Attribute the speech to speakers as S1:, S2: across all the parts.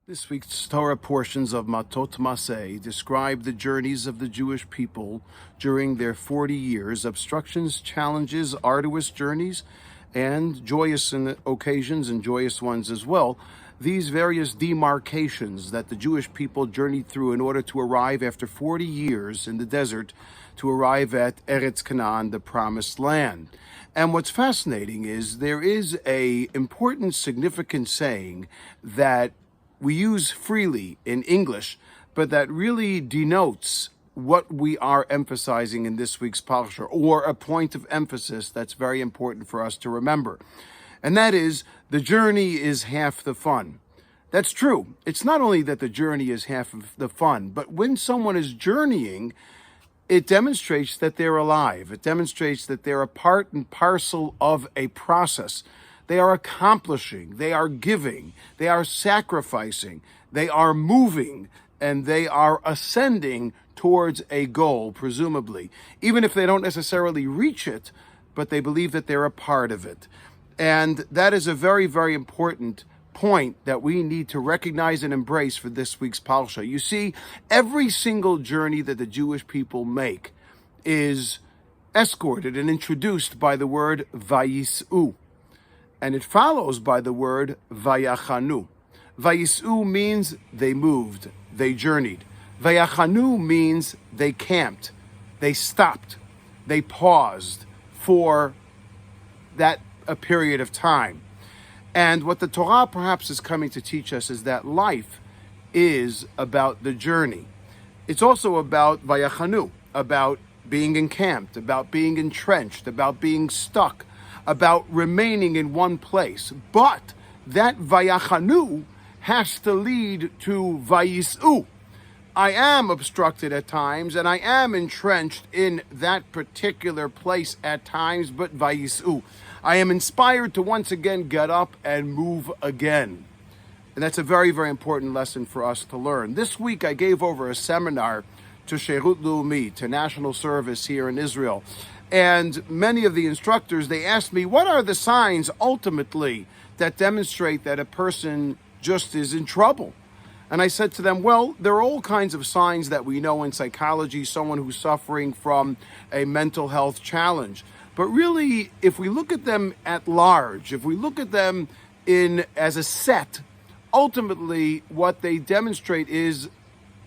S1: This week's Torah portions of Matot Mase describe the journeys of the Jewish people during their 40 years, obstructions, challenges, arduous journeys, and joyous occasions and joyous ones as well. These various demarcations that the Jewish people journeyed through in order to arrive after 40 years in the desert to arrive at Eretz Canaan, the Promised Land. And what's fascinating is there is a important, significant saying that we use freely in English, but that really denotes what we are emphasizing in this week's Parsha, or a point of emphasis that's very important for us to remember. And that is, the journey is half the fun. That's true. It's not only that the journey is half of the fun, but when someone is journeying, it demonstrates that they're alive. It demonstrates that they're a part and parcel of a process. They are accomplishing, they are giving, they are sacrificing, they are moving, and they are ascending towards a goal, presumably. Even if they don't necessarily reach it, but they believe that they're a part of it. And that is a very, very important point that we need to recognize and embrace for this week's Parsha. You see, every single journey that the Jewish people make is escorted and introduced by the word vayis'u. And it follows by the word vayachanu. Vayis'u means they moved, they journeyed. Vayachanu means they camped, they stopped, they paused for a period of time. And what the Torah perhaps is coming to teach us is that life is about the journey. It's also about vayachanu, about being encamped, about being entrenched, about being stuck, about remaining in one place. But that vayachanu has to lead to vayis'u. I am obstructed at times, and I am entrenched in that particular place at times, but vayis'u. I am inspired to once again get up and move again. And that's a very, very important lesson for us to learn. This week I gave over a seminar to Sherut Leumi, to national service here in Israel. And many of the instructors, they asked me, what are the signs ultimately that demonstrate that a person just is in trouble? And I said to them, well, there are all kinds of signs that we know in psychology, someone who's suffering from a mental health challenge. But really, if we look at them at large, if we look at them as a set, ultimately what they demonstrate is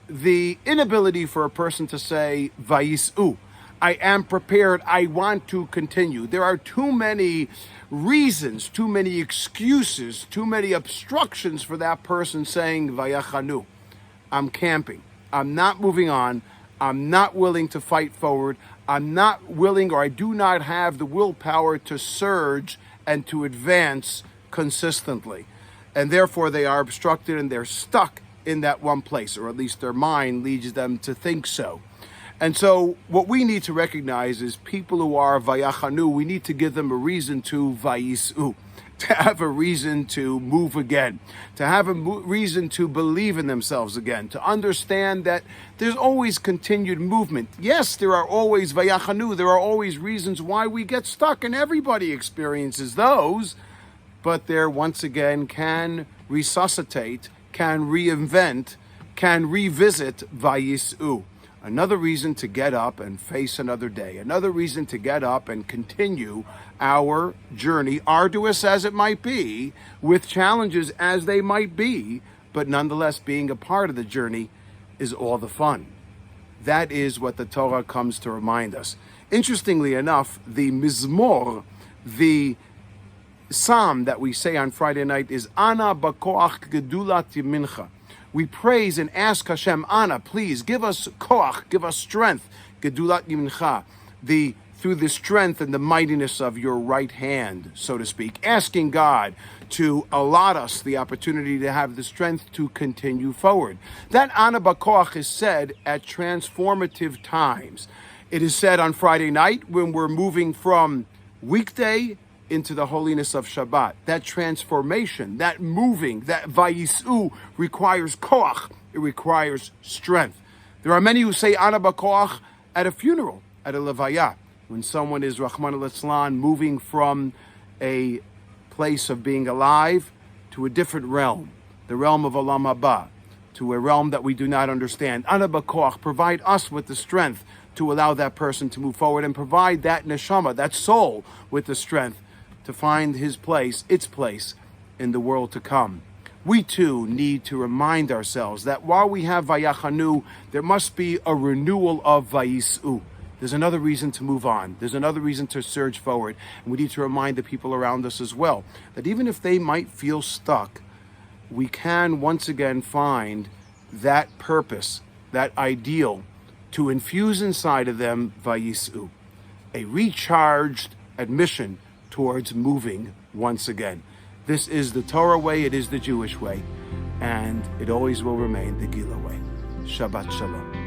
S1: the inability for a person to say, vayis'u. I am prepared, I want to continue. There are too many reasons, too many excuses, too many obstructions for that person saying, vayachanu. I'm camping. I'm not moving on. I'm not willing to fight forward. I'm not willing, or I do not have the willpower to surge and to advance consistently. And therefore they are obstructed and they're stuck in that one place, or at least their mind leads them to think so. And so what we need to recognize is people who are vayachanu, we need to give them a reason to vayis'u, to have a reason to move again, to have a reason to believe in themselves again, to understand that there's always continued movement. Yes, there are always vayachanu, there are always reasons why we get stuck, and everybody experiences those, but there once again can resuscitate, can reinvent, can revisit vayis'u. Another reason to get up and face another day. Another reason to get up and continue our journey, arduous as it might be, with challenges as they might be, but nonetheless being a part of the journey is all the fun. That is what the Torah comes to remind us. Interestingly enough, the Mizmor, the psalm that we say on Friday night is Ana Bakoach Gedulat Yemincha. We praise and ask Hashem, Ana, please give us koach, give us strength, gedulat yimincha, through the strength and the mightiness of your right hand, so to speak, asking God to allot us the opportunity to have the strength to continue forward. That Ana Bakoach is said at transformative times. It is said on Friday night when we're moving from weekday into the holiness of Shabbat. That transformation, that moving, that vayis'u requires koach. It requires strength. There are many who say Ana Bakoach at a funeral, at a levaya, when someone is, Rahman al-Islan, moving from a place of being alive to a different realm, the realm of Olam Haba, to a realm that we do not understand. Ana b'koach, provide us with the strength to allow that person to move forward, and provide that neshama, that soul, with the strength to find his place, its place in the world to come. We too need to remind ourselves that while we have Vayachanu, there must be a renewal of Vayis'u. There's another reason to move on. There's another reason to surge forward. And we need to remind the people around us as well that even if they might feel stuck, we can once again find that purpose, that ideal, to infuse inside of them Vayis'u, a recharged admission towards moving once again. This is the Torah way, it is the Jewish way, and it always will remain the Gila way. Shabbat Shalom.